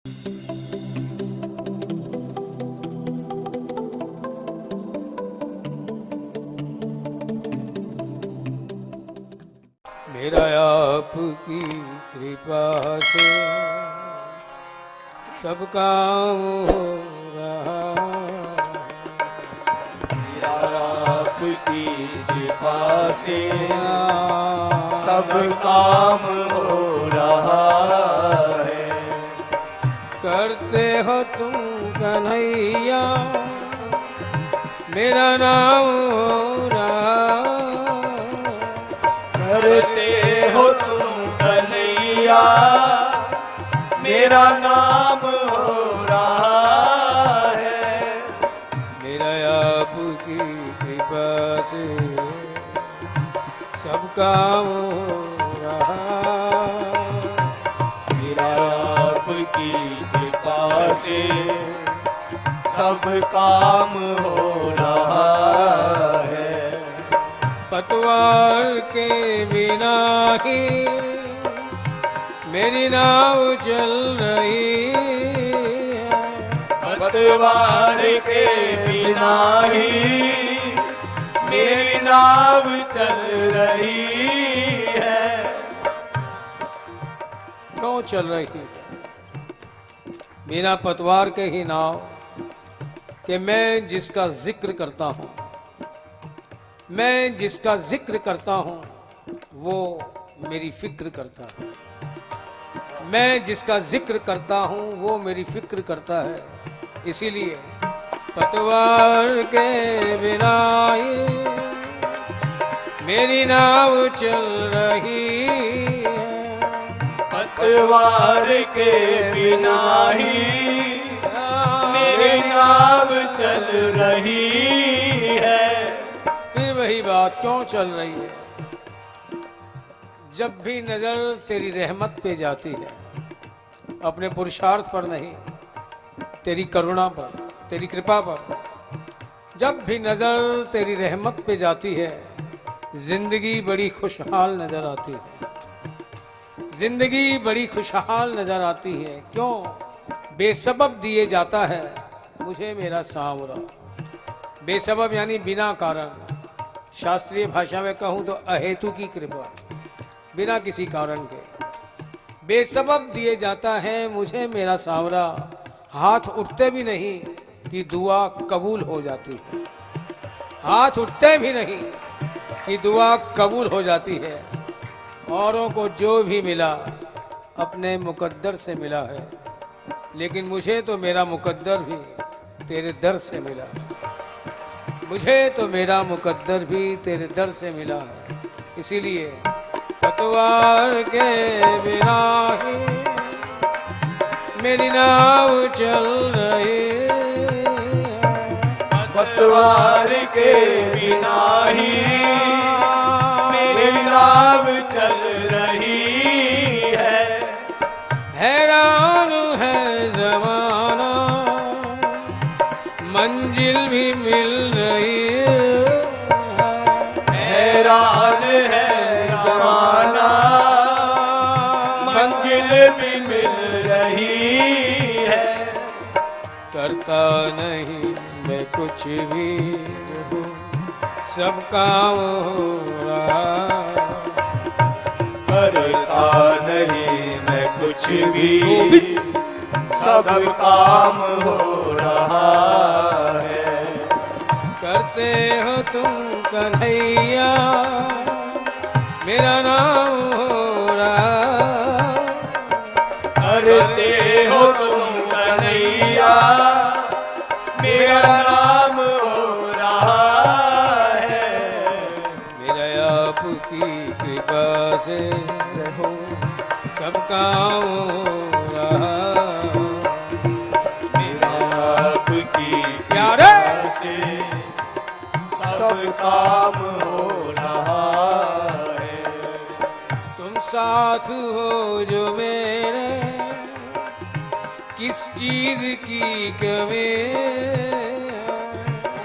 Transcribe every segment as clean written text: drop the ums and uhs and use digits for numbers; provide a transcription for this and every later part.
मेरा आपकी कृपा से सब काम हो रहा। मेरा आपकी कृपा से सब काम हो रहा है। करते हो तुम कन्हैया मेरा नाम हो रहा। करते हो तुम कन्हैया मेरा नाम हो रहा है। मेरा आपकी कृपा से सब काम हो रहा। मेरा आपकी कृपा से सब काम हो रहा है। पतवार के बिना ही मेरी नाव चल रही है। पतवार के बिना ही मेरी नाव चल रही है। क्यों चल रही है? बिना पतवार के ही नाव कि मैं जिसका जिक्र करता हूँ, मैं जिसका जिक्र करता हूँ वो मेरी फिक्र करता है। मैं जिसका जिक्र करता हूँ वो मेरी फिक्र करता है। इसीलिए पतवार के बिना ही मेरी नाव चल रही है। पतवार के बिना ही मेरी नाव चल रही है। फिर वही बात, क्यों चल रही है? जब भी नजर तेरी रहमत पे जाती है, अपने पुरुषार्थ पर नहीं, तेरी करुणा पर, तेरी कृपा पर, जब भी नजर तेरी रहमत पे जाती है, जिंदगी बड़ी खुशहाल नजर आती है। जिंदगी बड़ी खुशहाल नजर आती है। क्यों? बेसबब दिए जाता है मुझे मेरा सांवरा। बेसबब यानी बिना कारण। शास्त्रीय भाषा में कहूं तो अहेतु की कृपा, बिना किसी कारण के बेसबब दिए जाता है मुझे मेरा सांवरा। हाथ उठते भी नहीं कि दुआ कबूल हो जाती है। हाथ उठते भी नहीं कि दुआ कबूल हो जाती है। औरों को जो भी मिला अपने मुकद्दर से मिला है, लेकिन मुझे तो मेरा मुकद्दर भी तेरे दर से मिला। मुझे तो मेरा मुकद्दर भी तेरे दर से मिला है। इसीलिए पतवार के बिना ही मेरी नाव चल रही है। पतवार के बिना ही मेरी नाव चल रही है। हैरान है जमाना मंजिल भी मिल रही है। हैरान है जमाना मंजिल भी मिल रही है। करता नहीं मैं कुछ भी हूँ, सब काम हो रहा। करता नहीं मैं कुछ भी, सब काम हो रहा है। करते हो तुम कन्हैया मेरा नाम हो रहा। करते हो तुम कन्हैया मेरा नाम हो रहा है। मेरा आपकी कृपा से रहो सब काम हो रहा। मेरा आपकी प्यारे कृपा से सब काम हो रहा है। तुम साथ हो जो मेरे, किस चीज की कमी?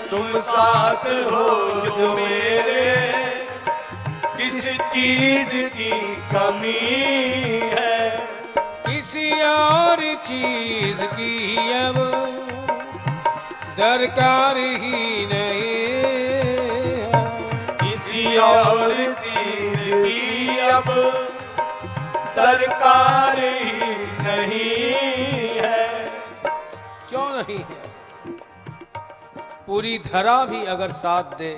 तुम साथ हो जो मेरे, किस चीज की कमी है? किस किसी और चीज की अब दरकार ही नहीं है। किसी और चीज की अब दरकार ही नहीं है। क्यों नहीं है? पूरी धरा भी अगर साथ दे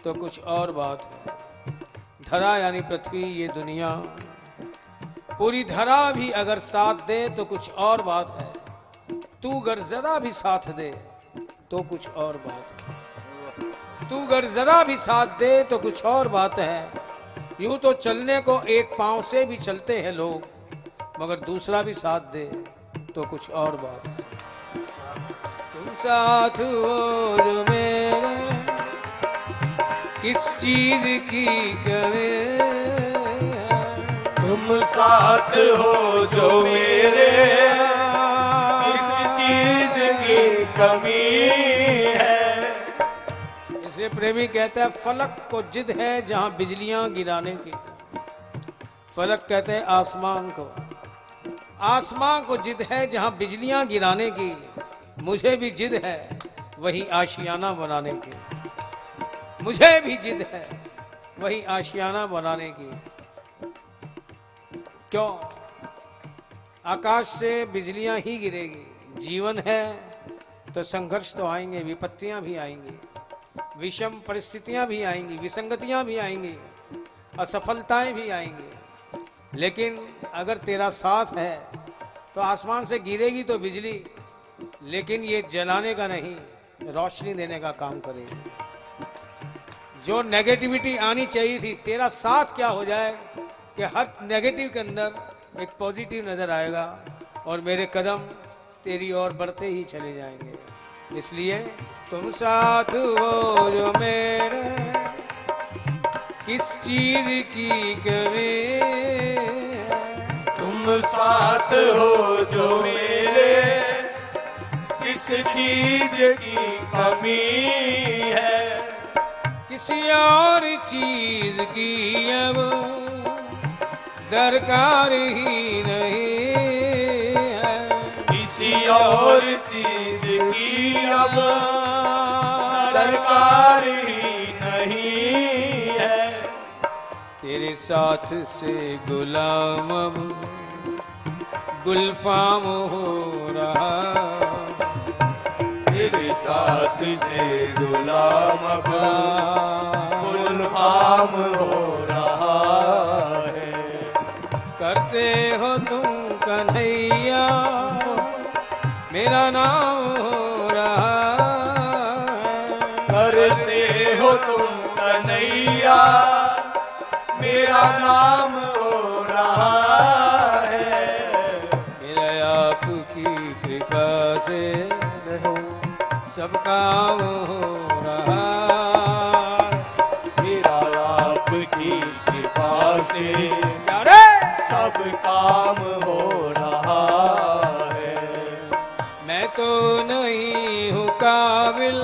तो कुछ और बात है। धरा यानी पृथ्वी, ये दुनिया, पूरी धरा भी अगर साथ दे तो कुछ और बात है। तू अगर जरा भी साथ दे तो कुछ और बात है। तू अगर जरा भी साथ दे तो कुछ और बात है। यूं तो चलने को एक पांव से भी चलते हैं लोग, मगर दूसरा भी साथ दे तो कुछ और बात है। तुम साथ हो जो मेरे, किस चीज की कमी है। तुम साथ हो जो मेरे, किस चीज की कमी है। इसे प्रेमी कहता है फलक को जिद है जहां बिजलियां गिराने की। फलक कहते हैं आसमान को, आसमान को जिद है जहां बिजलियां गिराने की। मुझे भी जिद है वही आशियाना बनाने की। मुझे भी जिद है वही आशियाना बनाने की। क्यों? आकाश से बिजलियां ही गिरेगी। जीवन है तो संघर्ष तो आएंगे, विपत्तियां भी आएंगी, विषम परिस्थितियां भी आएंगी, विसंगतियां भी आएंगी, असफलताएं भी आएंगी। लेकिन अगर तेरा साथ है तो आसमान से गिरेगी तो बिजली, लेकिन ये जलाने का नहीं, रोशनी देने का काम करेगी। जो नेगेटिविटी आनी चाहिए थी, तेरा साथ क्या हो जाए कि हर नेगेटिव के अंदर एक पॉजिटिव नजर आएगा और मेरे कदम तेरी ओर बढ़ते ही चले जाएंगे। इसलिए तुम साथ हो जो मेरे, किस चीज की कमी है। तुम साथ हो जो मेरे, किस चीज की कमी है। किसी और चीज की अब दरकार ही नहीं है। किसी और चीज की अब दरकार ही नहीं है। तेरे साथ से गुलाम अब गुलफाम हो रहा। तेरे साथ से गुलाम अब गुलफाम हो रहा है। करते हो तुम कन्हैया मेरा नाम हो रहा है। करते हो तुम कन्हैया मेरा नाम हो रहा है। मेरा आपकी कृपा से सब काम हो रहा। मेरा आपकी कृपा से अरे सब काम हो रहा है। मैं तो नहीं हूँ काबिल,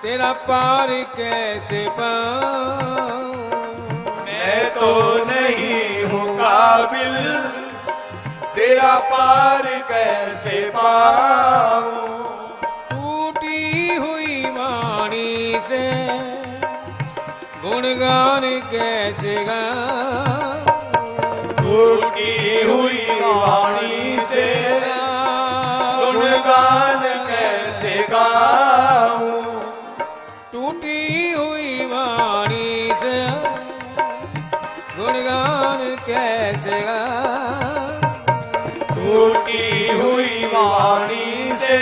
तेरा पार कैसे पाऊं। मैं तो नहीं हूँ काबिल, तेरा पार कैसे पाऊं। टूटी हुई वाणी से गुणगान कैसे गाऊं। टूटी हुई वाणी से गुणगान कैसे गाऊं। टूटी हुई वाणी से गुणगान कैसे गाऊं। टूटी हुई वाणी से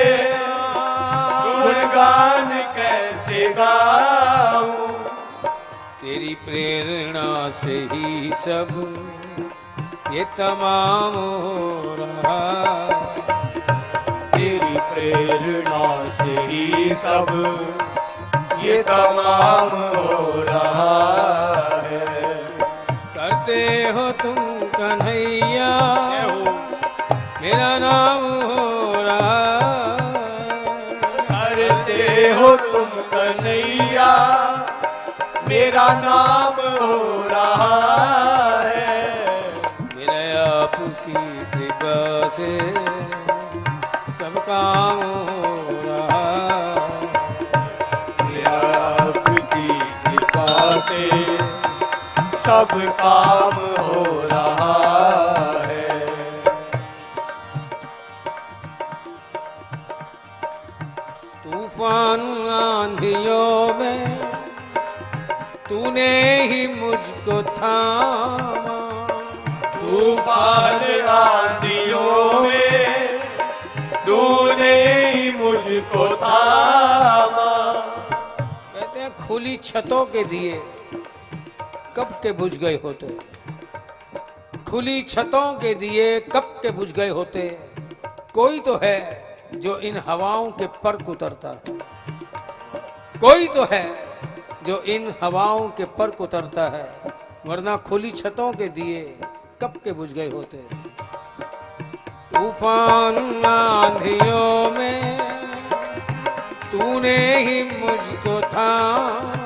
गुणगान कैसे गाऊं। तेरी प्रेरणा से ही सब ये तमाम हो रहा। तेरी प्रेरणा से ही सब ये तमाम हो रहा है। करते हो तुम कन्हैया मेरा नाम हो रहा। करते हो तुम कन्हैया मेरा नाम हो रहा है। मेरा आपकी सब काम हो रहा आपकी कृपा से सब काम हो रहा है। तूफान आंधियों में तूने ही मुझको थामा, तूफान आंधियों में तूने ही मुझको थामा। कहते हैं खुली छतों के दिए कब के बुझ गए होते, खुली छतों के दिए कब के बुझ गए होते। कोई तो है जो इन हवाओं के पर उतरता है, कोई तो है जो इन हवाओं के पर उतरता है, वरना खुली छतों के दिए कब के बुझ गए होते। तूफान आंधियों में तूने ही मुझको थामा,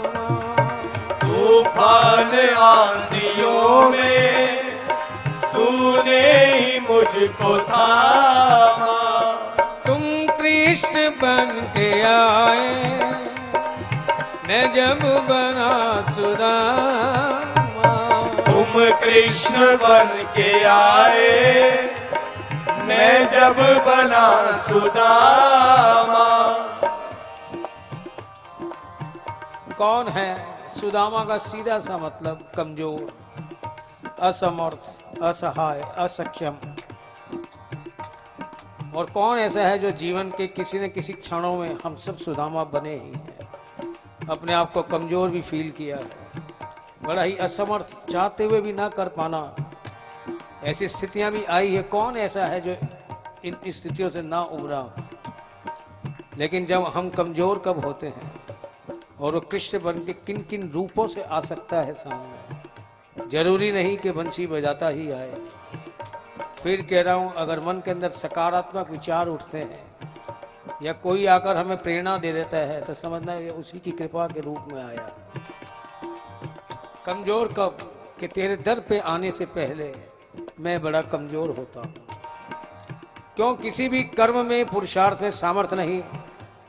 तूफान आंधियों में तूने ही मुझको थामा। तुम कृष्ण बन के आए मैं जब बना सुदामा, तुम कृष्ण बन के आए मैं जब बना सुदामा। कौन है सुदामा का सीधा सा मतलब कमजोर, असमर्थ, असहाय, असक्षम। और कौन ऐसा है जो जीवन के किसी न किसी क्षणों में हम सब सुदामा बने ही हैं, अपने आप को कमजोर भी फील किया है, बड़ा ही असमर्थ, चाहते हुए भी ना कर पाना, ऐसी स्थितियां भी आई है। कौन ऐसा है जो इन स्थितियों से ना उभरा हो। लेकिन जब हम कमजोर कब होते हैं और वो कृष्ण बन के किन किन रूपों से आ सकता है सामने, जरूरी नहीं कि बंसी बजाता ही आए। फिर कह रहा हूं, अगर मन के अंदर सकारात्मक विचार उठते हैं या कोई आकर हमें प्रेरणा दे देता है तो समझना ये उसी की कृपा के रूप में आया। कमजोर कब कि तेरे दर पे आने से पहले मैं बड़ा कमजोर होता हूं। क्यों किसी भी कर्म में, पुरुषार्थ में सामर्थ्य नहीं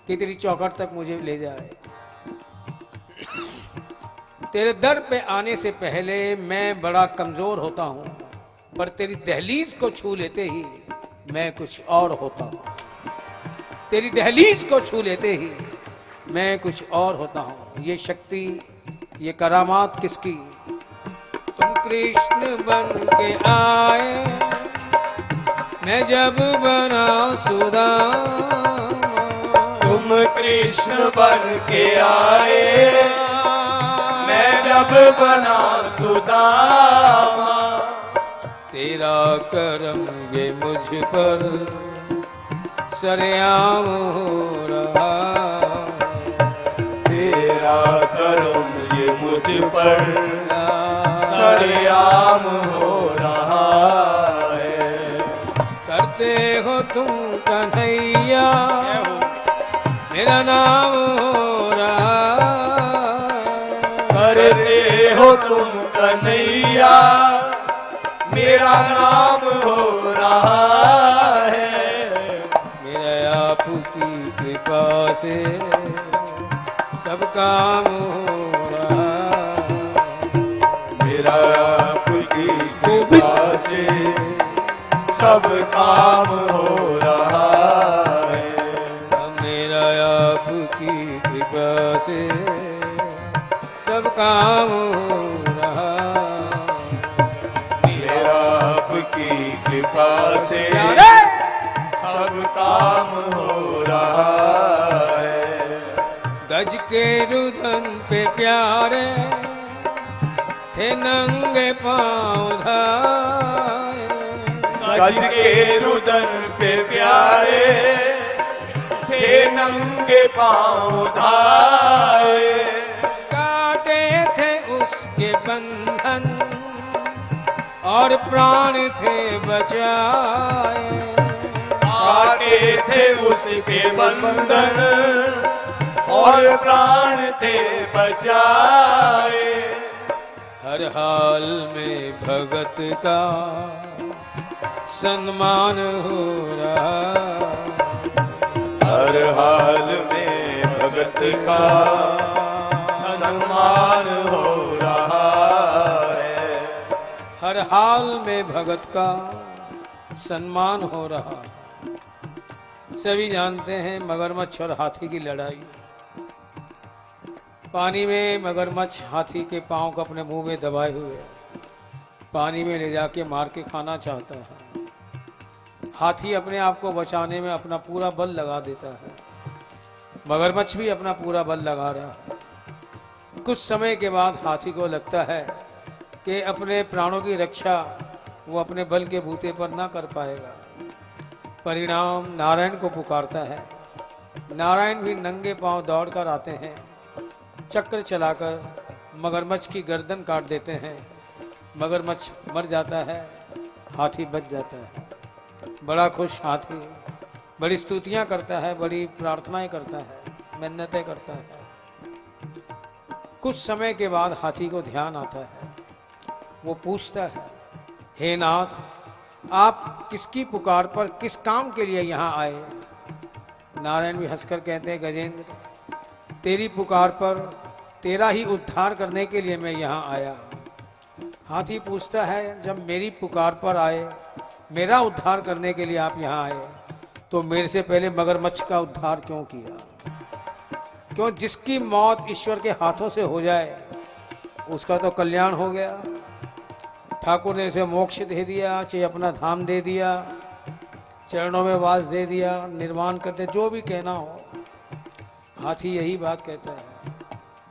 कि तेरी चौखट तक मुझे ले जाए। तेरे दर पे आने से पहले मैं बड़ा कमजोर होता हूं, पर तेरी दहलीज को छू लेते ही मैं कुछ और होता हूं। तेरी दहलीज को छू लेते ही मैं कुछ और होता हूं। ये शक्ति, ये करामात किसकी? तुम कृष्ण बन के आए मैं जब बना सुदामा, तुम कृष्ण बन के आए मैं जब बना सुदामा। तेरा करम ये मुझ पर सरेआम हो रहा, तेरा करम ये मुझ पर सरेआम हो रहा है। करते हो तुम कन्हैया मेरा नाम हो रहा, करते हो तुम कन्हैया मेरा नाम हो रहा है। मेरा आपकी कृपा से सब काम हो रहा, मेरा आपकी कृपा से सब काम हो रहा है। मेरा आपकी कृपा से सब काम हो रहा, मेरा आपकी कृपा से सब काम हो रहा है। गज के रुदन पे प्यारे थे नंगे पाँव धाए, गज के रुदन पे प्यारे थे नंगे पाँव धाए। काटे थे उसके बंधन और प्राण थे बचाए, काटे थे उसके बंधन और प्राण थे बचाए। हर हाल में भगत का सम्मान हो रहा। हर हाल में भगत का सम्मान हो रहा है। हर हाल में भगत का सम्मान हो रहा। सभी जानते हैं मगरमच्छ और हाथी की लड़ाई। पानी में मगरमच्छ हाथी के पांव को अपने मुंह में दबाए हुए पानी में ले जाके मार के खाना चाहता है। हाथी अपने आप को बचाने में अपना पूरा बल लगा देता है, मगरमच्छ भी अपना पूरा बल लगा रहा है। कुछ समय के बाद हाथी को लगता है कि अपने प्राणों की रक्षा वो अपने बल के बूते पर ना कर पाएगा। परिणाम नारायण को पुकारता है। नारायण भी नंगे पांव दौड़कर आते हैं, चक्र चलाकर मगरमच्छ की गर्दन काट देते हैं। मगरमच्छ मर जाता है, हाथी बच जाता है। बड़ा खुश हाथी बड़ी स्तुतियां करता है, बड़ी प्रार्थनाएं करता है, मिन्नतें करता है। कुछ समय के बाद हाथी को ध्यान आता है। वो पूछता है, हे नाथ, आप किसकी पुकार पर किस काम के लिए यहाँ आए? नारायण भी हंसकर कहते हैं, गजेंद्र, तेरी पुकार पर तेरा ही उद्धार करने के लिए मैं यहाँ आया। हाथी पूछता है, जब मेरी पुकार पर आए, मेरा उद्धार करने के लिए आप यहाँ आए, तो मेरे से पहले मगरमच्छ का उद्धार क्यों किया? क्यों? जिसकी मौत ईश्वर के हाथों से हो जाए उसका तो कल्याण हो गया। ठाकुर ने इसे मोक्ष दे दिया, चाहे अपना धाम दे दिया, चरणों में वास दे दिया, निर्माण करते, जो भी कहना हो। हाथी यही बात कहता है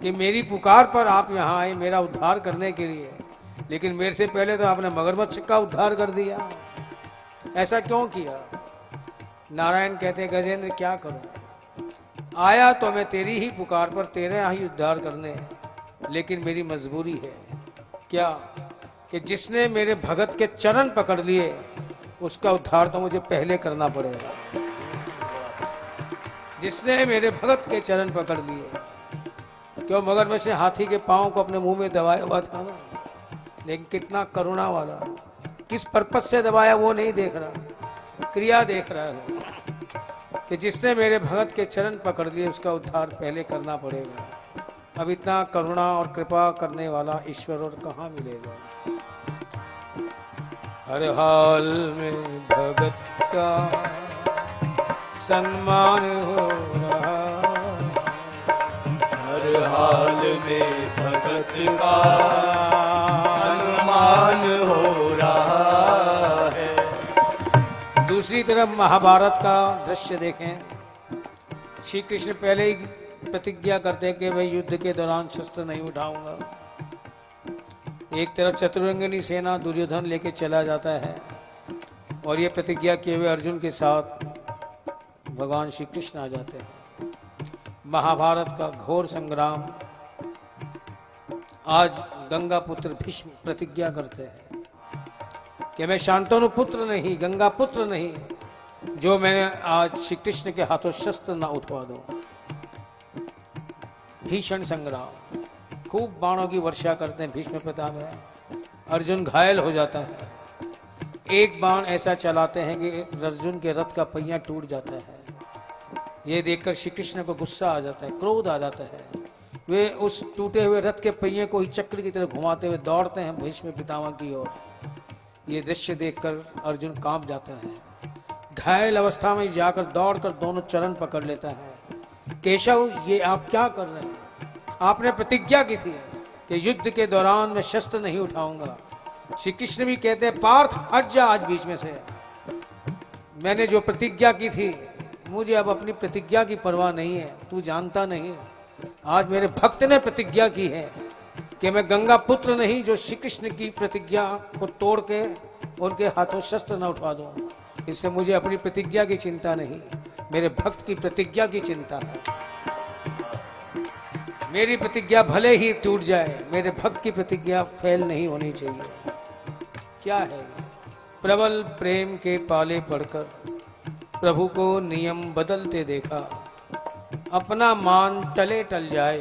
कि मेरी पुकार पर आप यहाँ आए मेरा उद्धार करने के लिए, लेकिन मेरे से पहले तो आपने मगरमच्छ का उद्धार कर दिया। ऐसा क्यों किया? नारायण कहते, गजेंद्र, क्या करूं? आया तो मैं तेरी ही पुकार पर तेरे ही उद्धार करने, लेकिन मेरी मजबूरी है। क्या? कि जिसने मेरे भगत के चरण पकड़ लिए उसका उद्धार तो मुझे पहले करना पड़ेगा। जिसने मेरे भगत के चरण पकड़ लिए, क्यों? मगरमच्छ ने हाथी के पांव को अपने मुंह में दबाया हुआ था ना, लेकिन कितना करुणा वाला, किस पर्पस से दबाया वो नहीं देख रहा, क्रिया देख रहा है कि जिसने मेरे भगत के चरण पकड़ लिए उसका उद्धार पहले करना पड़ेगा। अब इतना करुणा और कृपा करने वाला ईश्वर और कहाँ मिलेगा? हर हाल में भगत का सम्मान हो रहा। हर हाल में भगत का सम्मान हो रहा है। दूसरी तरफ महाभारत का दृश्य देखें। श्री कृष्ण पहले ही प्रतिज्ञा करते हैं कि मैं युद्ध के दौरान शस्त्र नहीं उठाऊंगा। एक तरफ चतुरंगिनी सेना दुर्योधन लेके चला जाता है और ये प्रतिज्ञा किए हुए अर्जुन के साथ भगवान श्री कृष्ण आ जाते हैं। महाभारत का घोर संग्राम। आज गंगा पुत्र भीष्म प्रतिज्ञा करते हैं कि मैं शांतनु पुत्र नहीं, गंगा पुत्र नहीं, जो मैंने आज श्री कृष्ण के हाथों शस्त्र ना उठवा दूं। भीषण संग्राम, खूब बाणों की वर्षा करते हैं भीष्म पितामह। अर्जुन घायल हो जाता है। एक बाण ऐसा चलाते हैं कि अर्जुन के रथ का पहिया टूट जाता है। ये देखकर श्री कृष्ण को गुस्सा आ जाता है, क्रोध आ जाता है। वे उस टूटे हुए रथ के पहिए को ही चक्र की तरह घुमाते हुए दौड़ते हैं भीष्म पितामह की ओर। ये दृश्य देखकर अर्जुन कांप जाता है। घायल अवस्था में जाकर दौड़कर दोनों चरण पकड़ लेता है। केशव, ये आप क्या कर रहे हैं? आपने प्रतिज्ञा की थी कि युद्ध के दौरान मैं शस्त्र नहीं उठाऊंगा। श्री कृष्ण भी कहते हैं, पार्थ हट जा आज बीच में से। मैंने जो प्रतिज्ञा की थी, मुझे अब अपनी प्रतिज्ञा की परवाह नहीं है। तू जानता नहीं, आज मेरे भक्त ने प्रतिज्ञा की है कि मैं गंगा पुत्र नहीं, जो श्री कृष्ण की प्रतिज्ञा को तोड़ के उनके हाथों शस्त्र न उठवा दूं। इससे मुझे अपनी प्रतिज्ञा की चिंता नहीं, मेरे भक्त की प्रतिज्ञा की चिंता है। मेरी प्रतिज्ञा भले ही टूट जाए, मेरे भक्त की प्रतिज्ञा फेल नहीं होनी चाहिए। क्या है? प्रबल प्रेम के पाले पड़कर प्रभु को नियम बदलते देखा। अपना मान टले टल जाए,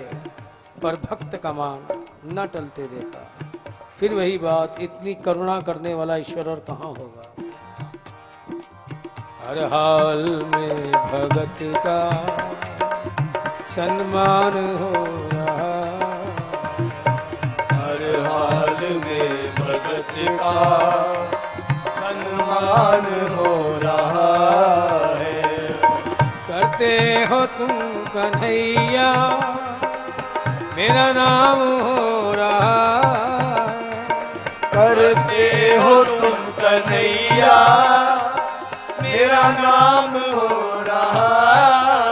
पर भक्त का मान न टलते देखा। फिर वही बात, इतनी करुणा करने वाला ईश्वर और कहाँ होगा? हर हाल में भगत का सम्मान हो रहा, हर हाल में भगत का सम्मान हो रहा है। करते हो तुम कन्हैया मेरा नाम हो रहा, करते हो तुम कन्हैया मेरा नाम हो रहा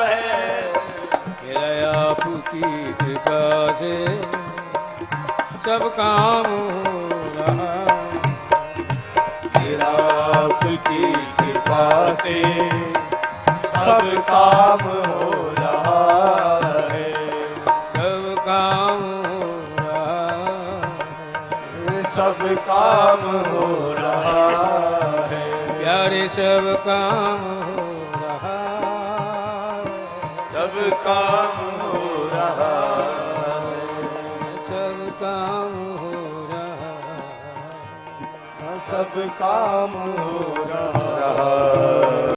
है। मेरा आपकी कृपा से सब काम हो रहा, मेरा आपकी कृपा से सब काम हो रहा है। सब काम हो रहा, सब काम हो रहा है। प्यारे सब काम हो रहा, सब काम हो रहा है। सब काम हो रहा, सब काम हो रहा है।